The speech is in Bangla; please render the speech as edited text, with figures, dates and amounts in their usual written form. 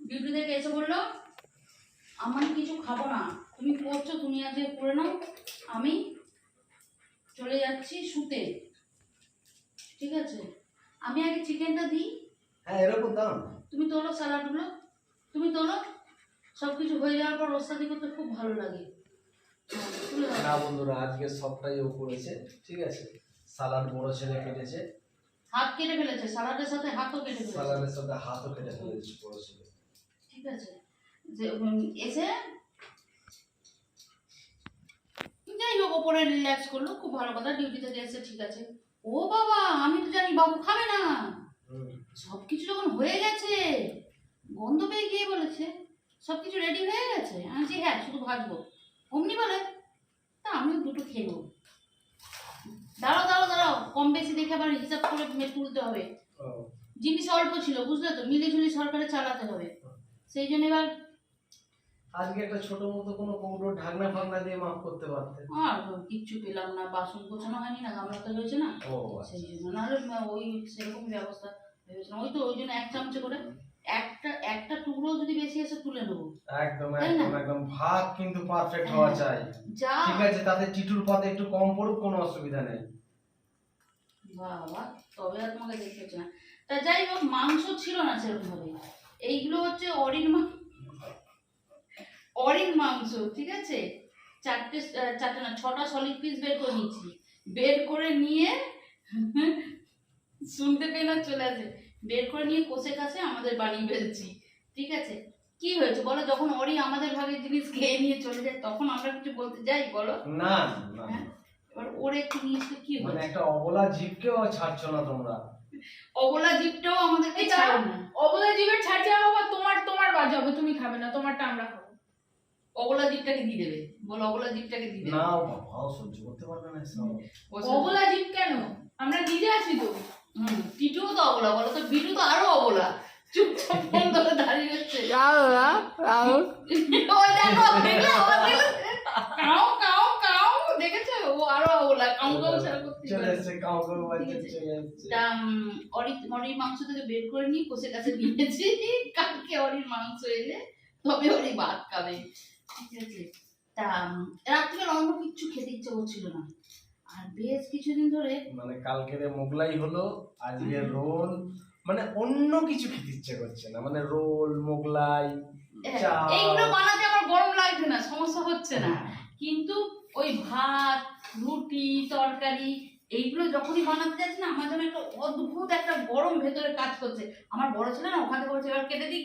ডিউটি থেকে এসে বললো আমি কিছু খাবো না, তুমি করছো তুমি আজকে করে নাও, আমি চলে যাচ্ছি শুতে। ঠিক আছে, আমি আগে চিকেনটা দিই। হ্যাঁ এরকম দাও না। তুমি তোলো স্যালাডগুলো, তুমি তোলো। সব কিছু হয়ে যাওয়ার পর ওস্তাদি করতে খুব ভালো লাগে। না বন্ধুরা, আজকে সবটাই ও করেছে। ঠিক আছে, সালাড বড় ছেলে কেটেছে, হাত কেটে ফেলেছে, সালাডের সাথে হাতও কেটে ফেলেছে। সালাডের সাথে হাতও কেটে ফেলেছে বড় ছেলে। ঠিক আছে, যে এসে যাই হোক ওপরে রিল্যাক্স করলো, খুব ভালো কথা। ডিউটি থেকে এসে ঠিক আছে, ও বাবা আমি তো জানি বাবু খাবে না। সবকিছু যখন হয়ে গেছে, গন্ধ পেয়ে গিয়ে বলেছে সবকিছু রেডি হয়ে গেছে। আমি বলছি হ্যাঁ শুধু ভাজবো। অমনি বলে তা আমিও দুটো খেয়ে নেবো। দাঁড়াও দাঁড়াও দাঁড়াও, কম বেশি দেখে আবার হিসাব করে তুলতে হবে। জিনিস অল্প ছিল বুঝলে তো, মিলিঝুলি সরকারে চালাতে হবে। সেই জন্য এবার আজকে একটা ছোট মতো কোনো কৌটো ঢাকনা ফাকনা দিয়ে মাফ করতে পারতে। আর কিচ্ছু পেলাম না, বাসন গোছানো হয়নি না, গামলাতে হয়েছে না, সেই জন্য। নাহলে ওই সেরকম ব্যবস্থা ভেবেছিলাম। ওই তো ওই জন্য এক চামচে করে একটা টুকরো যদি বেশি এসে তুলে নেবো। একদম একদম একদম ভাত কিন্তু পারফেক্ট হওয়া চাই। ঠিক আছে, তাতে টিটুর পাতে একটু কম পড়ুক, কোনো অসুবিধা নেই। বাবা তবে আর তোমাকে দেখতে হচ্ছে না। তা যাই হোক, মাংস ছিল না সেরকম ভাবে। এইগুলো হচ্ছে অরিন মাংস। ঠিক আছে, চারটে না 6টা সলিড পিস বের করে নিয়েছি। বের করে নিয়ে শুনতে পেয়ে না চলে আসে, বের করে নিয়ে কষে কাষে আমাদের বানিয়ে ফেলছি। ঠিক আছে, কি হয়েছে বলো? যখন অরি আমাদের ভাগে জিনিস খেয়ে নিয়ে চলে যায় তখন আমরা কিছু বলতে যাই বলো? না না, এবার ওর একটু জিনিসটা কি মানে হয়েছে, একটা অবলা জীবকেও ছাড়ছো না তোমরা। অবলা জীবটাও আমাদেরকে ছাড়ে না। অবলা জীবের ছাড়ছে বাবা, তোমার বাজে হবে, তুমি খাবে না, তোমারটা আমরা খাবো। অবলা জীবটাকে দিয়ে দেবে, বলো অবলা জীবটাকে দিয়ে দেবে। না বাবা, সহ্য করতে পারবে না এসব। অবলা জীব কেন? আমরা নিজে আছি তো। টিটুও তো অবলা, বলো তো বিটু তো আরো অবলা, চুপচাপ ফোন ধরে দাঁড়িয়ে যাচ্ছে। ওই দেখো, দেখলে? কাউ কাউ কাউ, দেখেছো? ও আরো অবলা, কাউ কাউ ছাড়া করতে চলে পারে। এসেছে, কাউ কাউ বাচ্চা চলে এসেছে। তা অরির মাংস থেকে বের করে নিয়ে কষে কাছে নিয়েছি। কালকে অরির মাংস এলে তবে অরি ভাত খাবে। ঠিক আছে, তা রাত্রিবেলা অন্য কিচ্ছু খেতে ইচ্ছে করছিল না। আর বেশ কিছুদিন ধরে মানে কালকের মোগলাই হলো, আজকে রোল, মানে অন্য কিছু খেতে ইচ্ছে করছে না। মানে রোল, মোগলাই, এইগুলো বানাতে আমার গরম লাগছে না, সমস্যা হচ্ছে না। কিন্তু ওই ভাত, রুটি, তরকারি এইগুলো যখনই বানাতে যাচ্ছি না, আমার যেন একটা অদ্ভুত একটা গরম ভেতরে কাজ করছে। আমার বড় ছেলে না ওখানে বলছে এবার কেটে দিই